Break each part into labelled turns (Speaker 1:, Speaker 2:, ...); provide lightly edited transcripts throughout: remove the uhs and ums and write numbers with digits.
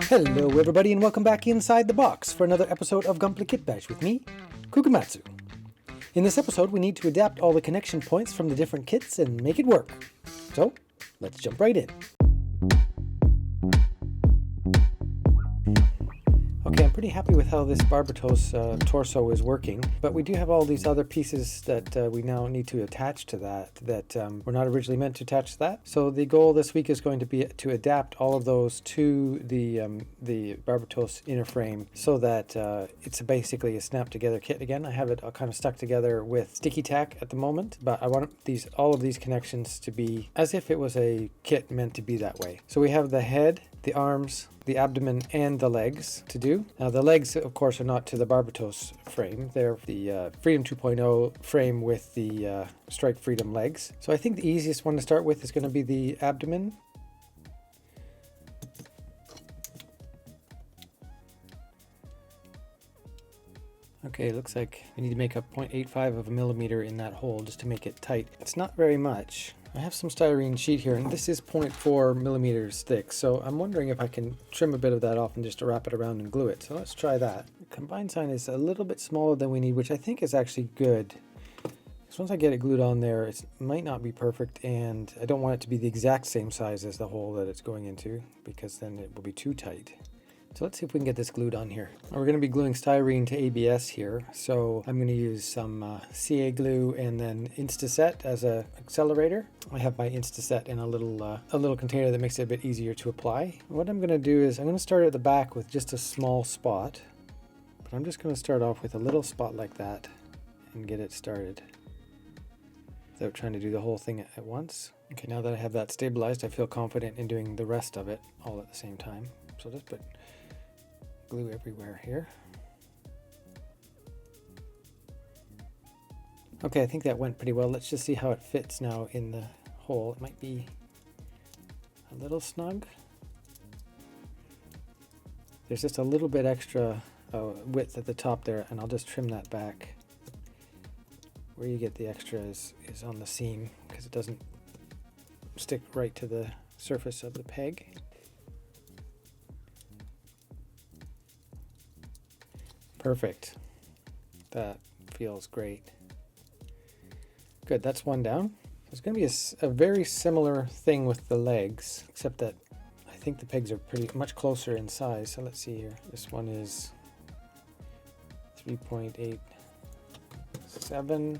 Speaker 1: Hello everybody and welcome back inside the box for another episode of Gunpla Kit Bash with me, Kukumatsu. In this episode we need to adapt all the connection points from the different kits and make it work. So, let's jump right in. Okay, I'm pretty happy with how this Barbatos torso is working, but we do have all these other pieces that we now need to attach to that were not originally meant to attach to that. So the goal this week is going to be to adapt all of those to the Barbatos inner frame so that it's basically a snap together kit again. I have it kind of stuck together with sticky tack at the moment, but I want all of these connections to be as if it was a kit meant to be that way. So we have the head, the arms, the abdomen, and the legs to do. Now the legs, of course, are not to the Barbatos frame. They're the Freedom 2.0 frame with the Strike Freedom legs. So I think the easiest one to start with is going to be the abdomen. Okay, looks like we need to make a 0.85 of a millimeter in that hole just to make it tight. It's not very much. I have some styrene sheet here, and this is 0.4 millimeters thick, so I'm wondering if I can trim a bit of that off and just wrap it around and glue it. So let's try that. The combined sign is a little bit smaller than we need, which I think is actually good. So once I get it glued on there, it might not be perfect, and I don't want it to be the exact same size as the hole that it's going into, because then it will be too tight. So let's see if we can get this glued on here. We're going to be gluing styrene to ABS here, so I'm going to use some CA glue and then Instaset as an accelerator. I have my Instaset in a little container that makes it a bit easier to apply. What I'm going to do is I'm going to start at the back with just a small spot, but I'm just going to start off with a little spot like that and get it started without trying to do the whole thing at once. Okay, now that I have that stabilized, I feel confident in doing the rest of it all at the same time. So just put glue everywhere here. Okay, I think that went pretty well. Let's just see how it fits now in the hole. It might be a little snug. There's just a little bit extra width at the top there, and I'll just trim that back. Where you get the extra is on the seam, because it doesn't stick right to the surface of the peg. Perfect. That feels great. Good, that's one down. It's going to be a very similar thing with the legs, except that I think the pegs are pretty much closer in size. So let's see here. This one is 3.87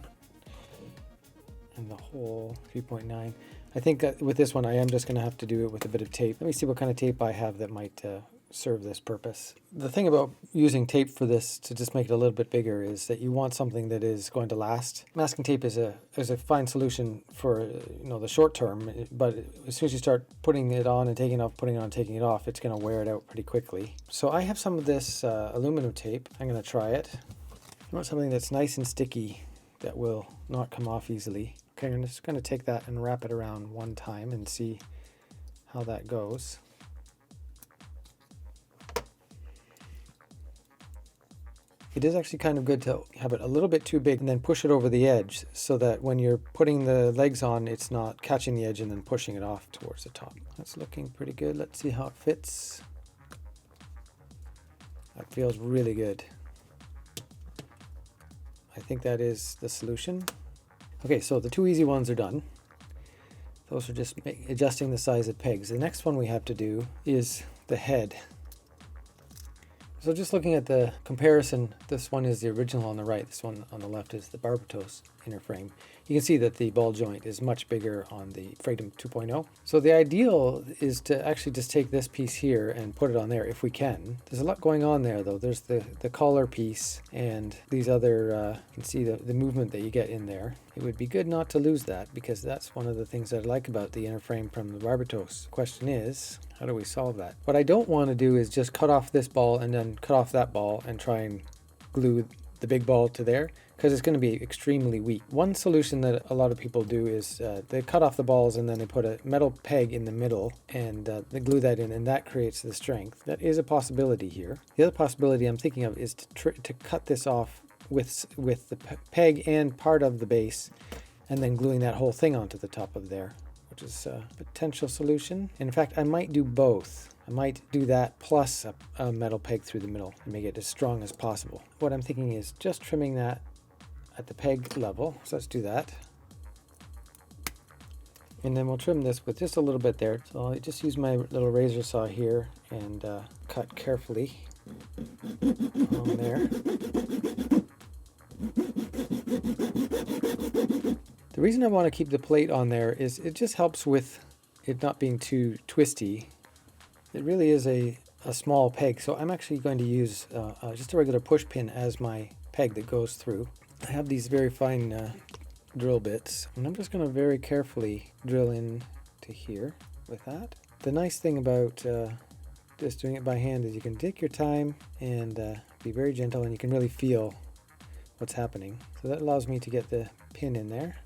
Speaker 1: and the hole 3.9. I think with this one I am just going to have to do it with a bit of tape. Let me see what kind of tape I have that might serve this purpose. The thing about using tape for this to just make it a little bit bigger is that you want something that is going to last. Masking tape is a fine solution for the short term, but as soon as you start putting it on and taking it off, putting it on, taking it off, it's going to wear it out pretty quickly. So I have some of this aluminum tape. I'm going to try it. I want something that's nice and sticky that will not come off easily. Okay, I'm just going to take that and wrap it around one time and see how that goes. It is actually kind of good to have it a little bit too big and then push it over the edge so that when you're putting the legs on, it's not catching the edge and then pushing it off towards the top. That's looking pretty good. Let's see how it fits. That feels really good. I think that is the solution. Okay, so the two easy ones are done. Those are just adjusting the size of pegs. The next one we have to do is the head. So just looking at the comparison, this one is the original on the right, this one on the left is the Barbatos inner frame. You can see that the ball joint is much bigger on the Freedom 2.0. So the ideal is to actually just take this piece here and put it on there if we can. There's a lot going on there though. There's the collar piece and these other, you can see the movement that you get in there. It would be good not to lose that because that's one of the things that I like about the inner frame from the Barbatos. The question is, how do we solve that? What I don't want to do is just cut off this ball and then cut off that ball and try and glue the big ball to there, because it's going to be extremely weak. One solution that a lot of people do is they cut off the balls and then they put a metal peg in the middle and they glue that in, and that creates the strength. That is a possibility here. The other possibility I'm thinking of is to cut this off with the peg and part of the base and then gluing that whole thing onto the top of there, which is a potential solution. And in fact, I might do both. I might do that plus a metal peg through the middle and make it as strong as possible. What I'm thinking is just trimming that at the peg level. So let's do that. And then we'll trim this with just a little bit there. So I'll just use my little razor saw here and cut carefully along there. The reason I want to keep the plate on there is it just helps with it not being too twisty. It really is a small peg, so I'm actually going to use just a regular push pin as my peg that goes through. I have these very fine drill bits, and I'm just going to very carefully drill in to here with that. The nice thing about just doing it by hand is you can take your time and be very gentle, and you can really feel what's happening. So that allows me to get the pin in there.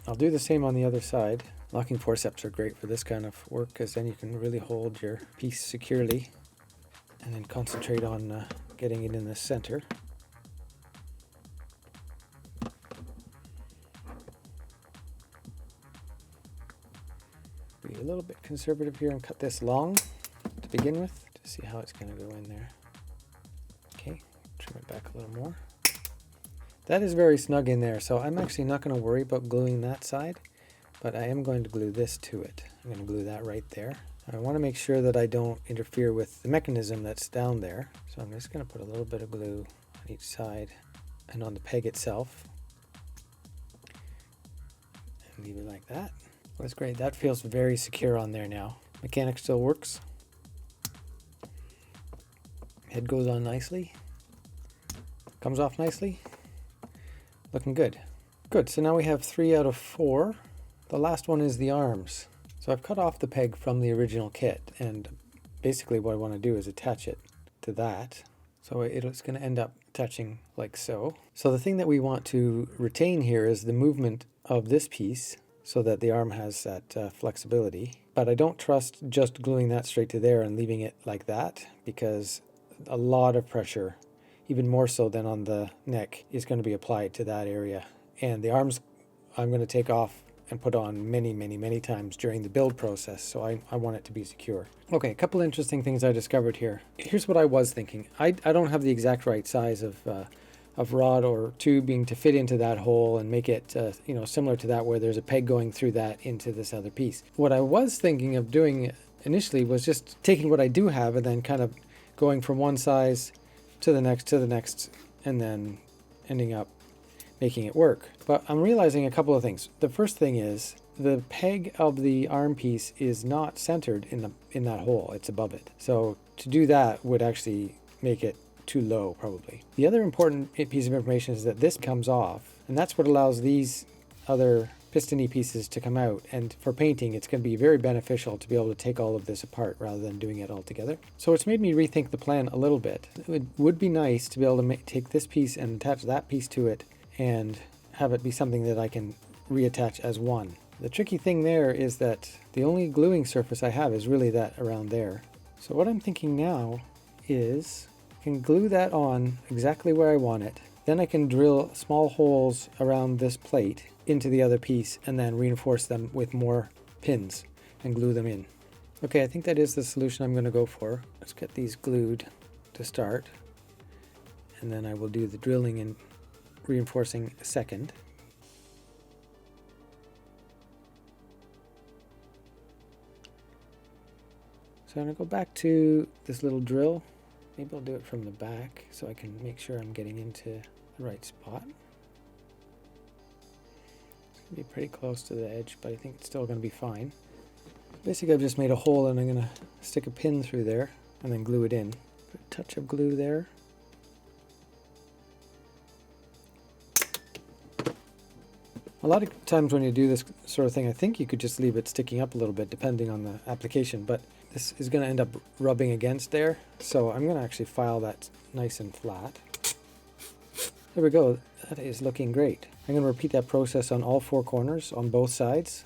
Speaker 1: I'll do the same on the other side. Locking forceps are great for this kind of work because then you can really hold your piece securely and then concentrate on getting it in the center. Be a little bit conservative here and cut this long to begin with to see how it's going to go in there. Okay, trim it back a little more. That is very snug in there, so I'm actually not going to worry about gluing that side, but I am going to glue this to it. I'm going to glue that right there. I want to make sure that I don't interfere with the mechanism that's down there, so I'm just going to put a little bit of glue on each side and on the peg itself. And leave it like that. That's great. That feels very secure on there now. Mechanic still works. Head goes on nicely. Comes off nicely. Looking good. Good, so now we have 3 out of 4. The last one is the arms. So I've cut off the peg from the original kit, and basically what I want to do is attach it to that. So it's going to end up attaching like so. So the thing that we want to retain here is the movement of this piece so that the arm has that flexibility. But I don't trust just gluing that straight to there and leaving it like that, because a lot of pressure, even more so than on the neck, is going to be applied to that area. And the arms I'm going to take off and put on many times during the build process, so I want it to be secure. Okay, a couple interesting things I discovered here. Here's what I was thinking. I don't have the exact right size of rod or tubing to fit into that hole and make it similar to that, where there's a peg going through that into this other piece. What I was thinking of doing initially was just taking what I do have and then kind of going from one size to the next, and then ending up making it work. But I'm realizing a couple of things. The first thing is the peg of the arm piece is not centered in that hole. It's above it. So to do that would actually make it too low, probably. The other important piece of information is that this comes off, and that's what allows these other piston-y pieces to come out. And for painting, it's going to be very beneficial to be able to take all of this apart rather than doing it all together. So it's made me rethink the plan a little bit. It would be nice to be able to take this piece and attach that piece to it and have it be something that I can reattach as one. The tricky thing there is that the only gluing surface I have is really that around there. So what I'm thinking now is I can glue that on exactly where I want it. Then I can drill small holes around this plate into the other piece and then reinforce them with more pins and glue them in. Okay, I think that is the solution I'm going to go for. Let's get these glued to start, and then I will do the drilling and reinforcing second. So I'm going to go back to this little drill. Maybe I'll do it from the back so I can make sure I'm getting into the right spot. It's going to be pretty close to the edge, but I think it's still going to be fine. Basically, I've just made a hole and I'm going to stick a pin through there and then glue it in. Put a touch of glue there. A lot of times when you do this sort of thing, I think you could just leave it sticking up a little bit depending on the application, but this is going to end up rubbing against there, so I'm going to actually file that nice and flat. There we go. That is looking great. I'm going to repeat that process on all 4 corners on both sides,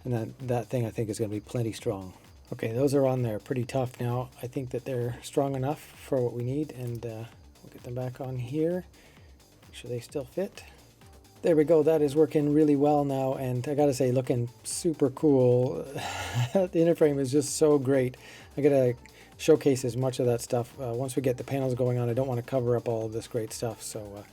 Speaker 1: and that thing I think is going to be plenty strong. Okay, those are on there pretty tough now. I think that they're strong enough for what we need, and we'll get them back on here. Make sure they still fit. There we go. That is working really well now, and I gotta say, looking super cool. The inner frame is just so great. I gotta showcase as much of that stuff. Once we get the panels going on, I don't want to cover up all of this great stuff. So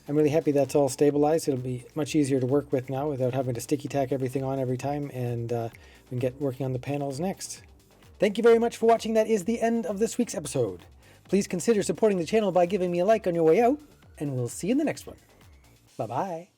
Speaker 1: I'm really happy that's all stabilized. It'll be much easier to work with now without having to sticky tack everything on every time, and we can get working on the panels next. Thank you very much for watching. That is the end of this week's episode. Please consider supporting the channel by giving me a like on your way out, and we'll see you in the next one. Bye-bye.